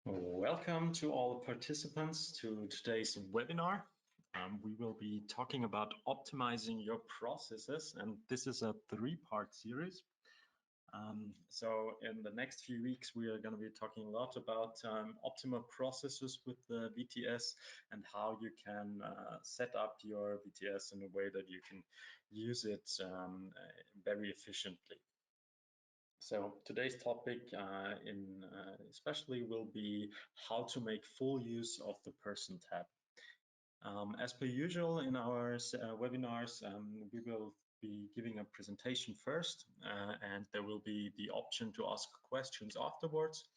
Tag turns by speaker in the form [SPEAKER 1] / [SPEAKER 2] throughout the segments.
[SPEAKER 1] Welcome to all participants to today's webinar. We will be talking about optimizing your processes, and this is a three-part series. So in the next few weeks, we are going to be talking a lot about optimal processes with the VTS and how you can set up your VTS in a way that you can use it very efficiently. So today's topic especially will be how to make full use of the person tab. As per usual in our webinars, we will be giving a presentation first, and there will be the option to ask questions afterwards.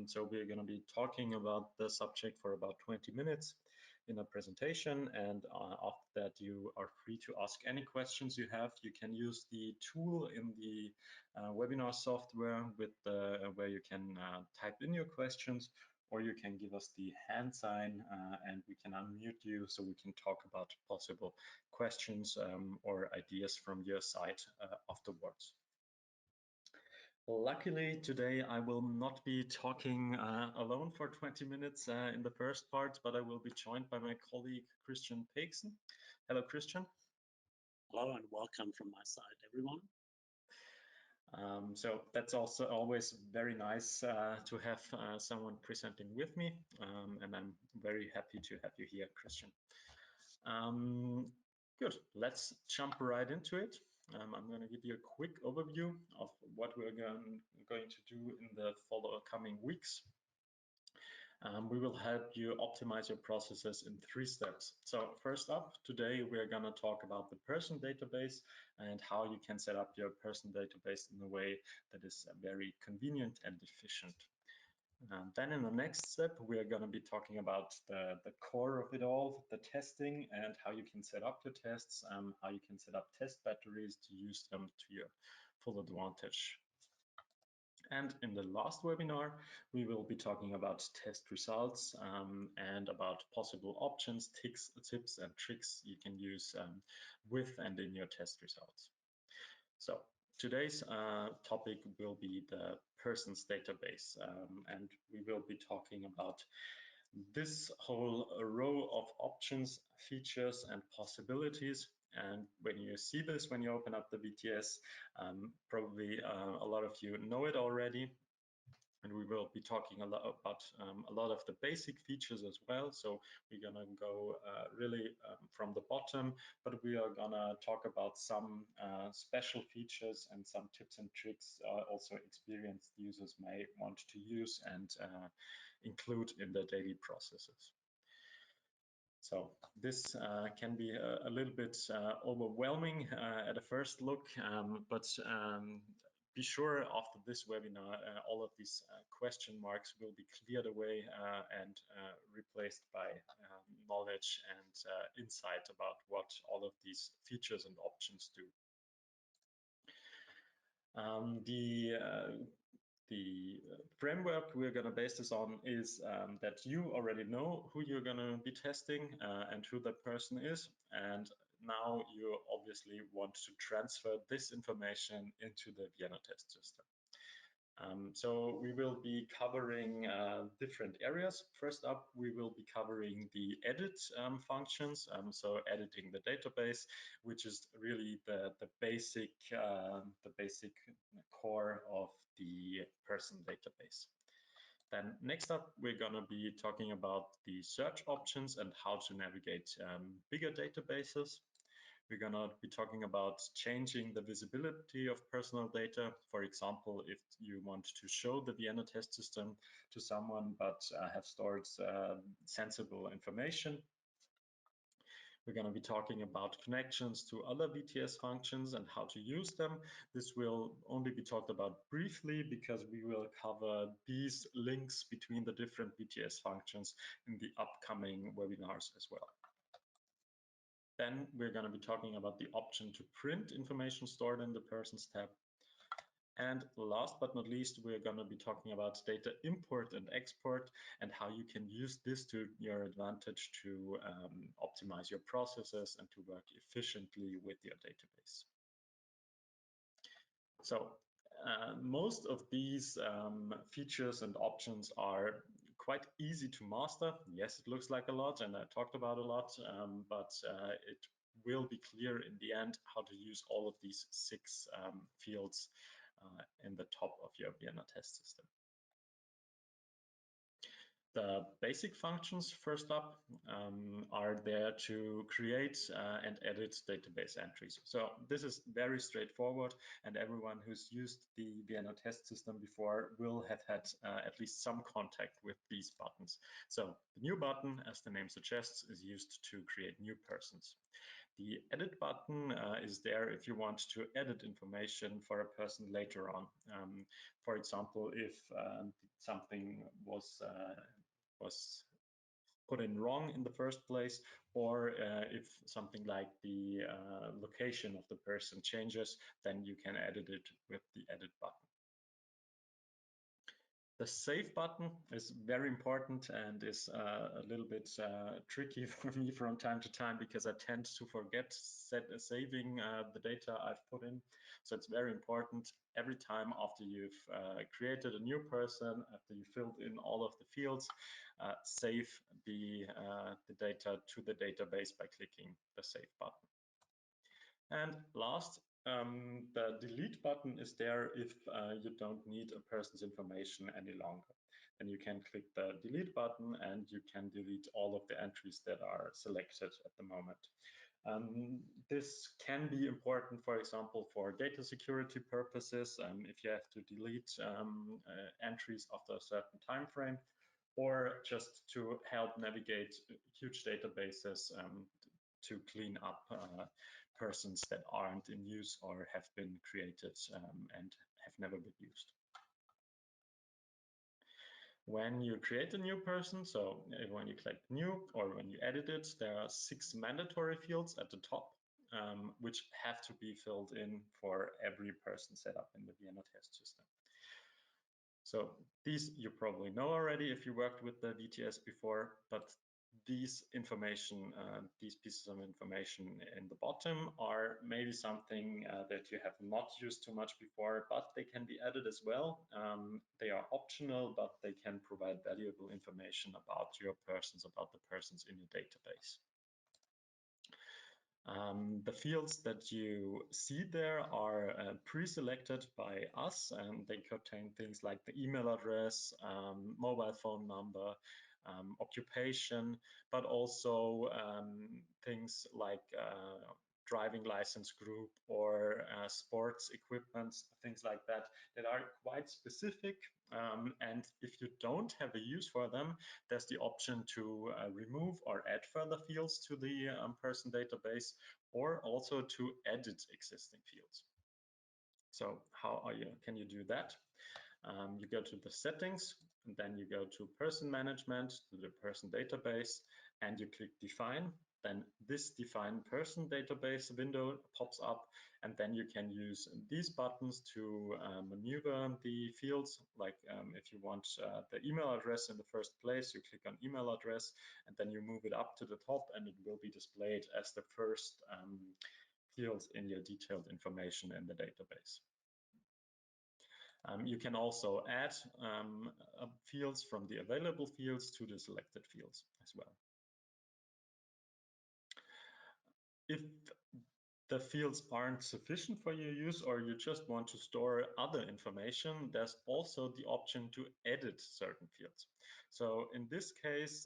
[SPEAKER 1] So we're going to be talking about the subject for about 20 minutes in a presentation, and after that you are free to ask any questions you have. You can use the tool in the webinar software where you can type in your questions, or you can give us the hand sign and we can unmute you so we can talk about possible questions or ideas from your side afterwards. Luckily, today I will not be talking alone for 20 minutes in the first part, but I will be joined by my colleague Christian Peksen. Hello, Christian.
[SPEAKER 2] Hello and welcome from my side, everyone.
[SPEAKER 1] So that's also always very nice to have someone presenting with me, and I'm very happy to have you here, Christian. Good, let's jump right into it. I'm going to give you a quick overview of what we're going to do in the coming weeks. We will help you optimize your processes in 3 steps. So first up, today we're going to talk about the person database and how you can set up your person database in a way that is very convenient and efficient. Then in the next step, we are going to be talking about the core of it all, the testing and how you can set up your tests, how you can set up test batteries to use them to your full advantage. And in the last webinar, we will be talking about test results and about possible options, tips and tricks you can use with and in your test results. So today's topic will be the persons database, and we will be talking about this whole row of options, features, and possibilities. And when you see this, when you open up the VTS, probably a lot of you know it already. And we will be talking a lot about a lot of the basic features as well. So we're going to go really from the bottom, but we are going to talk about some special features and some tips and tricks also experienced users may want to use and include in their daily processes. So this can be a little bit overwhelming at a first look, but be sure after this webinar, all of these question marks will be cleared away and replaced by knowledge and insight about what all of these features and options do. The framework we're going to base this on is that you already know who you're going to be testing and who that person is. And now you obviously want to transfer this information into the Vienna Test System. So we will be covering different areas. First up, we will be covering the edit functions, so editing the database, which is really the basic core of the person database. Then next up, we're going to be talking about the search options and how to navigate bigger databases. We're going to be talking about changing the visibility of personal data. For example, if you want to show the Vienna Test System to someone but have stored sensible information. We're going to be talking about connections to other VTS functions and how to use them. This will only be talked about briefly because we will cover these links between the different VTS functions in the upcoming webinars as well. Then we're going to be talking about the option to print information stored in the Persons tab. And last but not least, we're going to be talking about data import and export and how you can use this to your advantage to optimize your processes and to work efficiently with your database. So most of these features and options are quite easy to master. Yes, it looks like a lot, and I talked about a lot, but it will be clear in the end how to use all of these 6 fields in the top of your Vienna test system. The basic functions, first up, are there to create and edit database entries. So this is very straightforward, and everyone who's used the Vienna test system before will have had at least some contact with these buttons. So the new button, as the name suggests, is used to create new persons. The edit button is there if you want to edit information for a person later on. For example, if something was put in wrong in the first place, or if something like the location of the person changes, then you can edit it with the edit button. The save button is very important and is a little bit tricky for me from time to time because I tend to forget saving the data I've put in. So it's very important every time after you've created a new person, after you filled in all of the fields, save the data to the database by clicking the save button. And last, the delete button is there if you don't need a person's information any longer. Then you can click the delete button and you can delete all of the entries that are selected at the moment. This can be important, for example, for data security purposes, if you have to delete entries after a certain time frame, or just to help navigate huge databases to clean up persons that aren't in use or have been created and have never been used. When you create a new person, so when you click new or when you edit it, there are 6 mandatory fields at the top, which have to be filled in for every person set up in the Vienna test system. So these you probably know already if you worked with the VTS before, but these information, these pieces of information in the bottom are maybe something that you have not used too much before, but they can be added as well. They are optional, but they can provide valuable information about your persons, about the persons in your database. The fields that you see there are pre-selected by us, and they contain things like the email address, mobile phone number, occupation, but also things like driving license group or sports equipment, things like that, that are quite specific. And if you don't have a use for them, there's the option to remove or add further fields to the person database, or also to edit existing fields. So how can you do that? You go to the settings, and then you go to person management, to the person database, and you click define. Then this define person database window pops up, and then you can use these buttons to maneuver the fields. Like if you want the email address in the first place, you click on email address, and then you move it up to the top, and it will be displayed as the first fields in your detailed information in the database. You can also add fields from the available fields to the selected fields as well. If the fields aren't sufficient for your use, or you just want to store other information, there's also the option to edit certain fields. So in this case,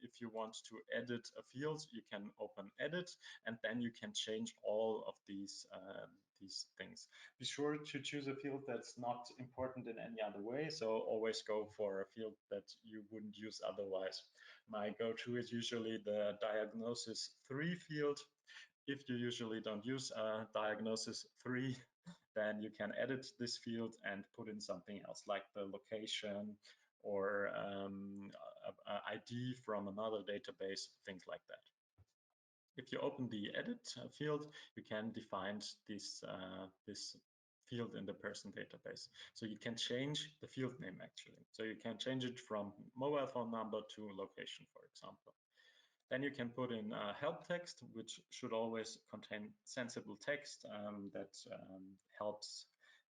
[SPEAKER 1] if you want to edit a field, you can open edit, and then you can change all of these things. Be sure to choose a field that's not important in any other way, so always go for a field that you wouldn't use otherwise. My go-to is usually the diagnosis 3 field. If you usually don't use diagnosis 3, then you can edit this field and put in something else, like the location or a ID from another database, things like that. If you open the edit field, you can define this field in the person database. So you can change the field name actually. So you can change it from mobile phone number to location, for example. Then you can put in help text, which should always contain sensible text that helps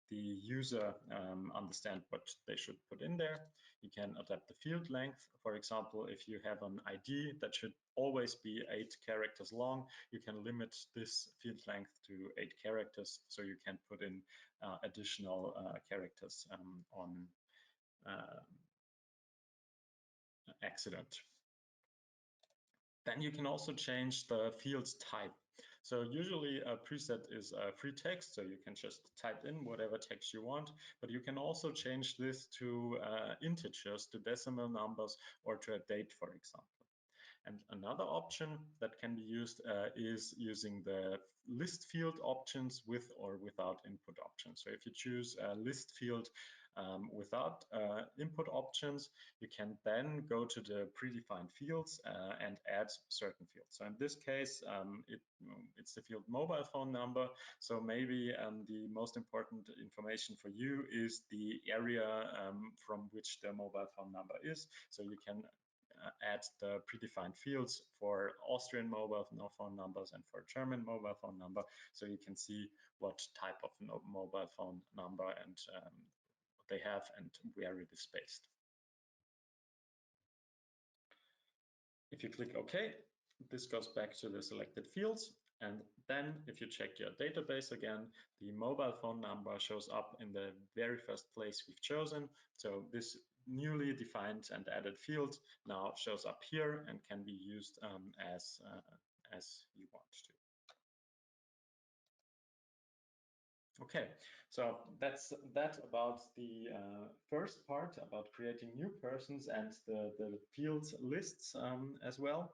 [SPEAKER 1] the user understand what they should put in there. You can adapt the field length. For example, if you have an ID that should always be 8 characters long, you can limit this field length to 8 characters, so you can put in additional characters on accident. Then you can also change the field's type. So usually a preset is free text, so you can just type in whatever text you want, but you can also change this to integers, to decimal numbers, or to a date, for example. And another option that can be used is using the list field options with or without input options. So if you choose a list field without input options, you can then go to the predefined fields and add certain fields. So in this case, it's the field mobile phone number. So maybe the most important information for you is the area from which the mobile phone number is. So you can add the predefined fields for Austrian mobile phone numbers and for German mobile phone number, so you can see what type of mobile phone number and what they have and where it is based. If you click OK, this goes back to the selected fields. And then if you check your database again, the mobile phone number shows up in the very first place we've chosen. So this newly defined and added field now shows up here and can be used as you want to. Okay, so that's that about the first part, about creating new persons and the fields lists as well.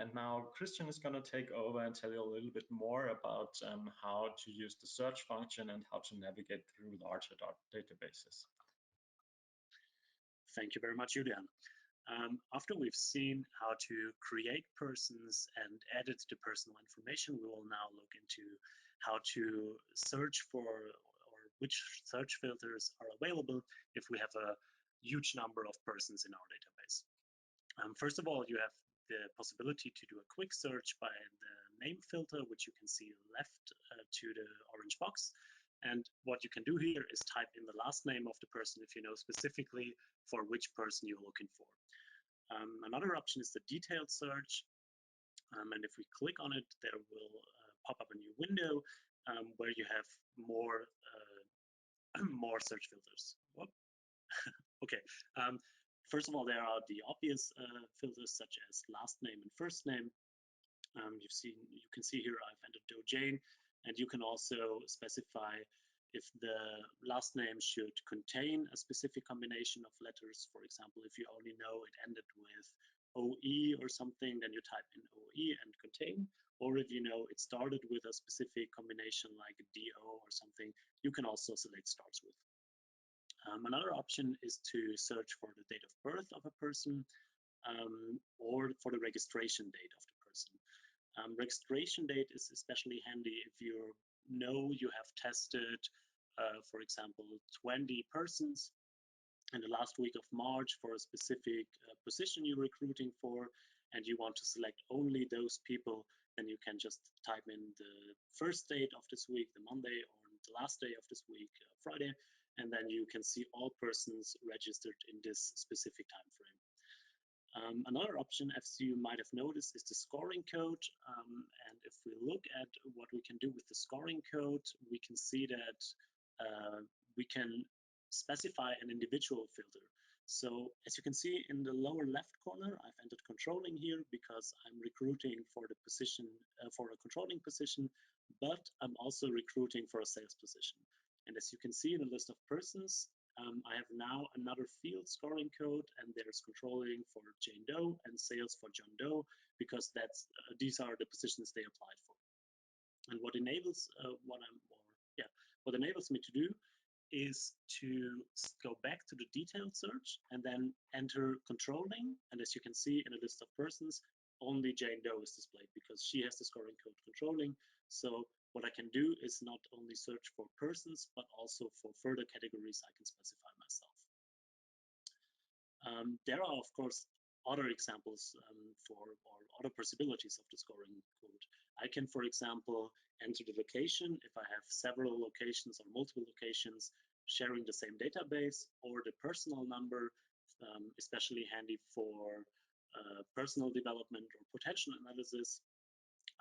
[SPEAKER 1] And now Christian is going to take over and tell you a little bit more about how to use the search function and how to navigate through larger databases.
[SPEAKER 2] Thank you very much, Julian. After we've seen how to create persons and edit the personal information, we will now look into how to search for or which search filters are available if we have a huge number of persons in our database. First of all, you have the possibility to do a quick search by the name filter, which you can see left to the orange box. And what you can do here is type in the last name of the person if you know specifically for which person you're looking for. Another option is the detailed search. And if we click on it, there will pop up a new window where you have more more search filters. Whoop. Okay. First of all, there are the obvious filters such as last name and first name. You can see here I've entered Doe Jane, and you can also specify if the last name should contain a specific combination of letters. For example, if you only know it ended with OE or something, then you type in OE and contain. Or if you know it started with a specific combination like DO or something, you can also select starts with. Another option is to search for the date of birth of a person or for the registration date of the person. Registration date is especially handy if you know you have tested, for example, 20 persons in the last week of March for a specific position you're recruiting for, and you want to select only those people, then you can just type in the first date of this week, the Monday, or the last day of this week, Friday, and then you can see all persons registered in this specific time frame. Another option, as you might have noticed, is the scoring code. And if we look at what we can do with the scoring code, we can see that we can specify an individual filter. So as you can see in the lower left corner, I've entered controlling here because I'm recruiting for the position, for a controlling position, but I'm also recruiting for a sales position. And as you can see in the list of persons, I have now another field scoring code, and there's controlling for Jane Doe and sales for John Doe, because these are the positions they applied for. And what enables what enables me to do is to go back to the detailed search and then enter controlling. And as you can see in a list of persons, only Jane Doe is displayed because she has the scoring code controlling. So what I can do is not only search for persons, but also for further categories I can specify myself. There are, of course, other examples or other possibilities of the scoring code. I can, for example, enter the location if I have several locations or multiple locations sharing the same database, or the personal number, especially handy for personal development or potential analysis.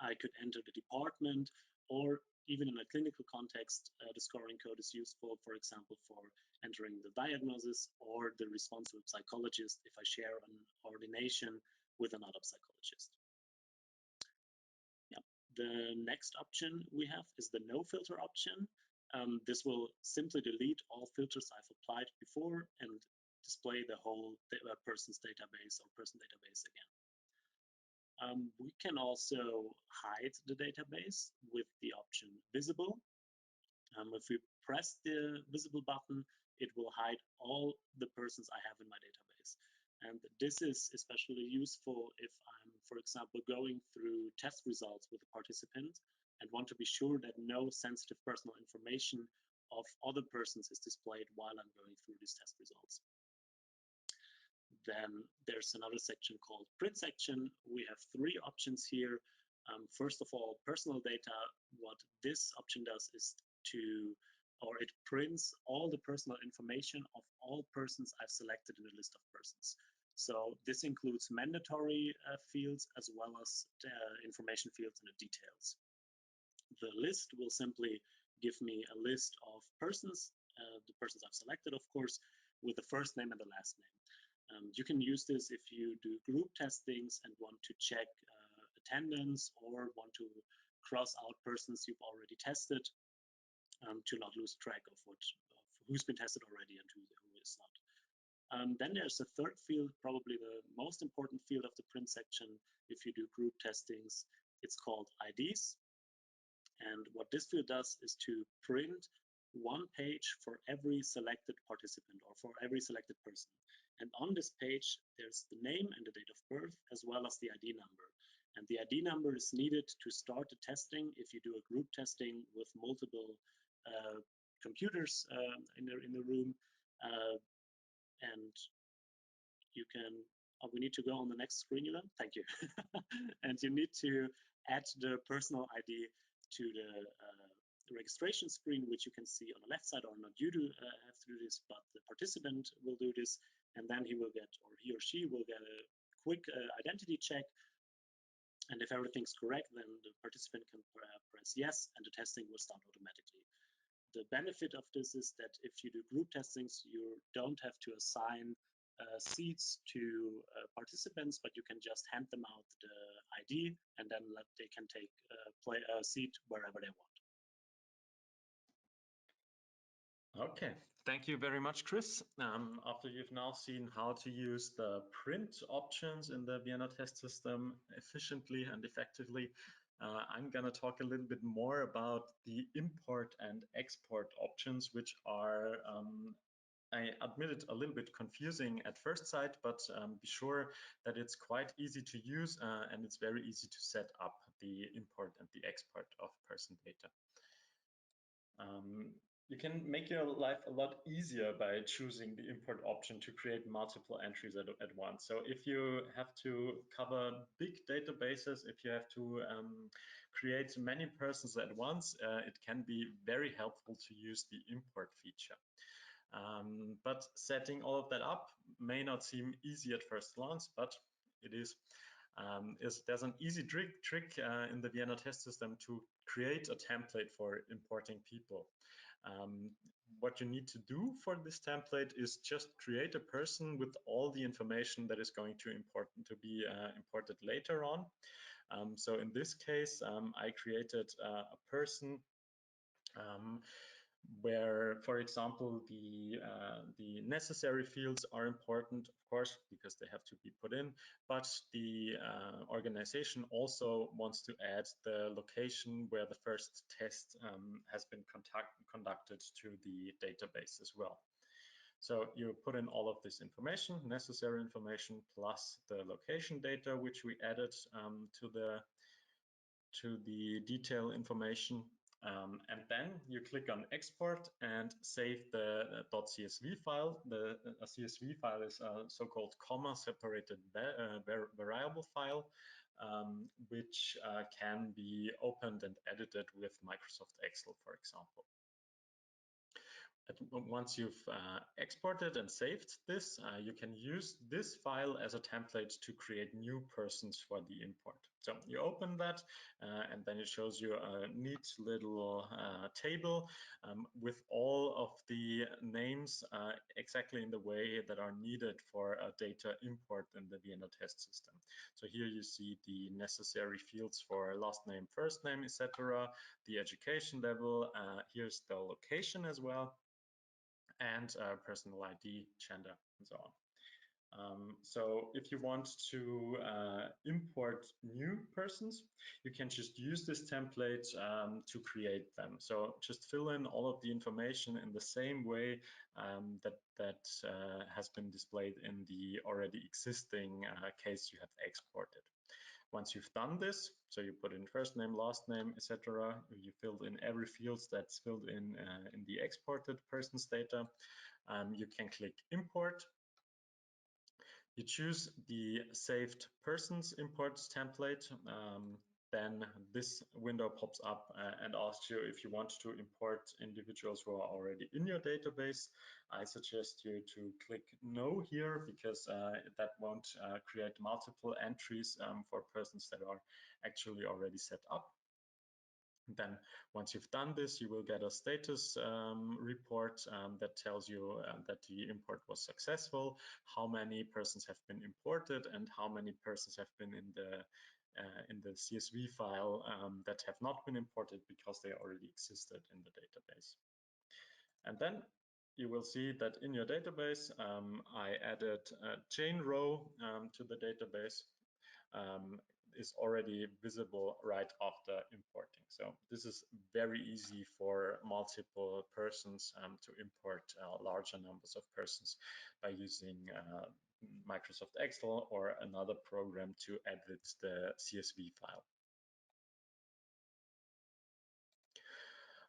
[SPEAKER 2] I could enter the department, or even in a clinical context, the scoring code is useful, for example, for entering the diagnosis or the response with psychologist if I share an ordination with another psychologist. Yeah. The next option we have is the no filter option. This will simply delete all filters I've applied before and display the whole person's database or person database again. We can also hide the database with the option visible. If we press the visible button, it will hide all the persons I have in my database. And this is especially useful if I'm, for example, going through test results with a participant and want to be sure that no sensitive personal information of other persons is displayed while I'm going through these test results. Then there's another section called print section. We have three options here. First of all, personal data. What this option does is it prints all the personal information of all persons I've selected in the list of persons. So this includes mandatory fields as well as information fields in the details. The list will simply give me a list of persons, the persons I've selected, of course, with the first name and the last name. You can use this if you do group testings and want to check attendance, or want to cross out persons you've already tested, to not lose track of who's been tested already and who is not. Then there's a third field, probably the most important field of the print section if you do group testings. It's called IDs. And what this field does is to print one page for every selected participant or for every selected person. And on this page, there's the name and the date of birth, as well as the ID number. And the ID number is needed to start the testing if you do a group testing with multiple computers in the room. And you can, we need to go on the next screen, Yulan. Thank you. And you need to add the personal ID to the registration screen, which you can see on the left side, or not you do have to do this, but the participant will do this, and then he will get, or he or she will get a quick identity check. And if everything's correct, then the participant can press yes, and the testing will start automatically. The benefit of this is that if you do group testings, you don't have to assign seats to participants, but you can just hand them out the ID, and then they can take play a seat wherever they want.
[SPEAKER 1] Okay, thank you very much, Chris. After you've now seen how to use the print options in the Vienna Test System efficiently and effectively, I'm going to talk a little bit more about the import and export options, which are, I admit it, a little bit confusing at first sight, but be sure that it's quite easy to use and it's very easy to set up the import and the export of person data. You can make your life a lot easier by choosing the import option to create multiple entries at once. So if you have to cover big databases, if you have to create many persons at once, it can be very helpful to use the import feature. But setting all of that up may not seem easy at first glance, but it is. There's an easy trick in the Vienna Test System to create a template for importing people. What you need to do for this template is just create a person with all the information that is going to be imported later on. So in this case, I created a person where, for example, the necessary fields are important, of course, because they have to be put in, but the organization also wants to add the location where the first test has been conducted to the database as well. So you put in all of this information, necessary information, plus the location data, which we added to the detail information. And then you click on export and save the .csv file. A CSV file is a so-called comma separated variable file. which can be opened and edited with Microsoft Excel, for example. Once you've exported and saved this, you can use this file as a template to create new persons for the import. So you open that and then it shows you a neat little table with all of the names exactly in the way that are needed for a data import in the Vienna Test System. So here you see the necessary fields for last name, first name, etc., the education level, here's the location as well, and personal ID, gender, and so on. So if you want to import new persons, you can just use this template to create them. So just fill in all of the information in the same way that has been displayed in the already existing case you have exported. Once you've done this, so you put in first name, last name, etc., you filled in every field that's filled in the exported person's data, you can click import. You choose the saved persons imports template. Then this window pops up and asks you if you want to import individuals who are already in your database. I suggest you to click no here because that won't create multiple entries for persons that are actually already set up. Then once you've done this, you will get a status report that tells you that the import was successful, how many persons have been imported, and how many persons have been in the CSV file that have not been imported because they already existed in the database. And then you will see that in your database, I added a chain row to the database. Is already visible right after importing. So this is very easy for multiple persons to import larger numbers of persons by using Microsoft Excel or another program to edit the CSV file.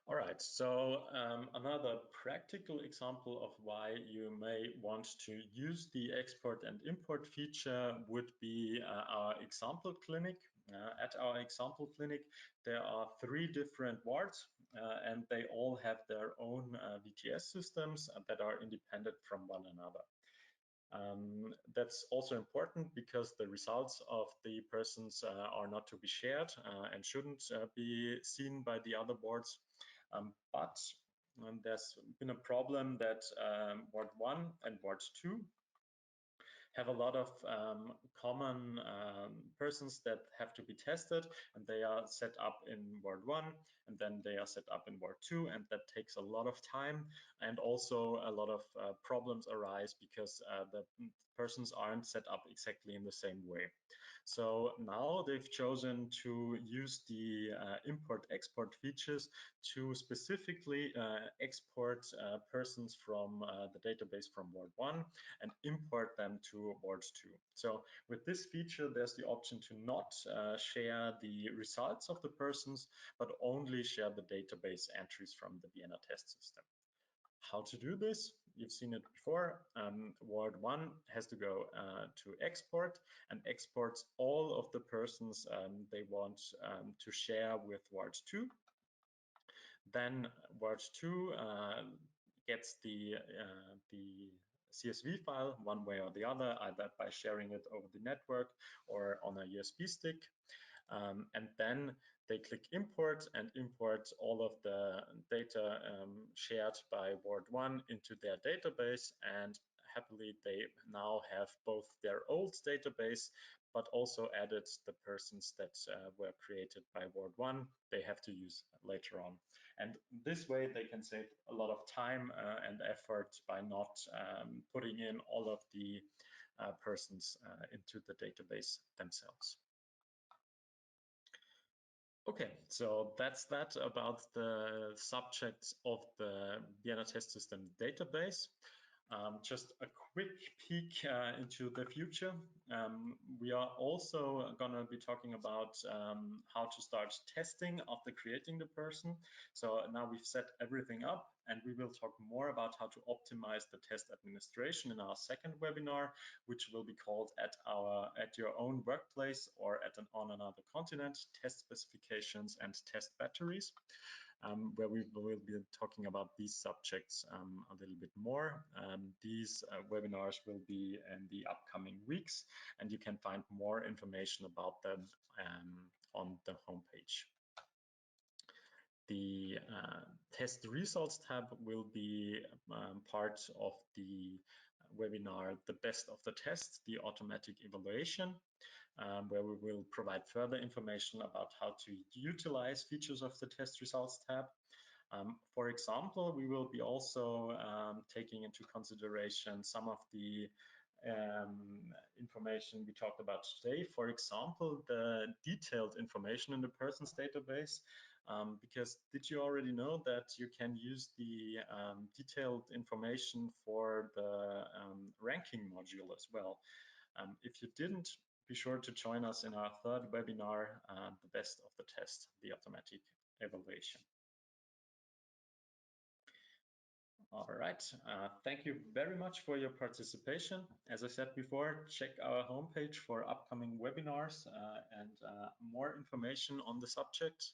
[SPEAKER 1] All right, so another practical example of why you may want to use the export and import feature would be our example clinic. At our example clinic, there are 3 different wards and they all have their own VTS systems that are independent from one another. That's also important because the results of the persons are not to be shared and shouldn't be seen by the other boards. But there's been a problem that Ward 1 and Ward 2 have a lot of common persons that have to be tested, and they are set up in Ward 1 and then they are set up in Ward 2, and that takes a lot of time, and also a lot of problems arise because the persons aren't set up exactly in the same way. So now they've chosen to use the import-export features to specifically export persons from the database from Ward 1 and import them to Ward 2. So with this feature, there's the option to not share the results of the persons, but only share the database entries from the Vienna Test System. How to do this? You've seen it before. Ward 1 has to go to export and exports all of the persons they want to share with Ward 2. Then Ward 2 gets the CSV file one way or the other, either by sharing it over the network or on a USB stick. And then they click import and import all of the data shared by Ward 1 into their database, and happily they now have both their old database but also added the persons that were created by Ward 1 they have to use later on. And this way they can save a lot of time and effort by not putting in all of the persons into the database themselves. Okay, so that's that about the subjects of the Vienna Test System database. Just a quick peek into the future. We are also going to be talking about how to start testing after creating the person. So now we've set everything up, and we will talk more about how to optimize the test administration in our second webinar, which will be called at your own workplace or on another continent, test specifications and test batteries. Where we will be talking about these subjects a little bit more. These webinars will be in the upcoming weeks, and you can find more information about them on the homepage. The test results tab will be part of the webinar, The Best of the Test, the automatic evaluation, where we will provide further information about how to utilize features of the test results tab. For example, we will be also taking into consideration some of the information we talked about today. For example, the detailed information in the persons database, because did you already know that you can use the detailed information for the ranking module as well? If you didn't, be sure to join us in our third webinar, The Best of the Test, the automatic evaluation. All right, thank you very much for your participation. As I said before, check our homepage for upcoming webinars and more information on the subject.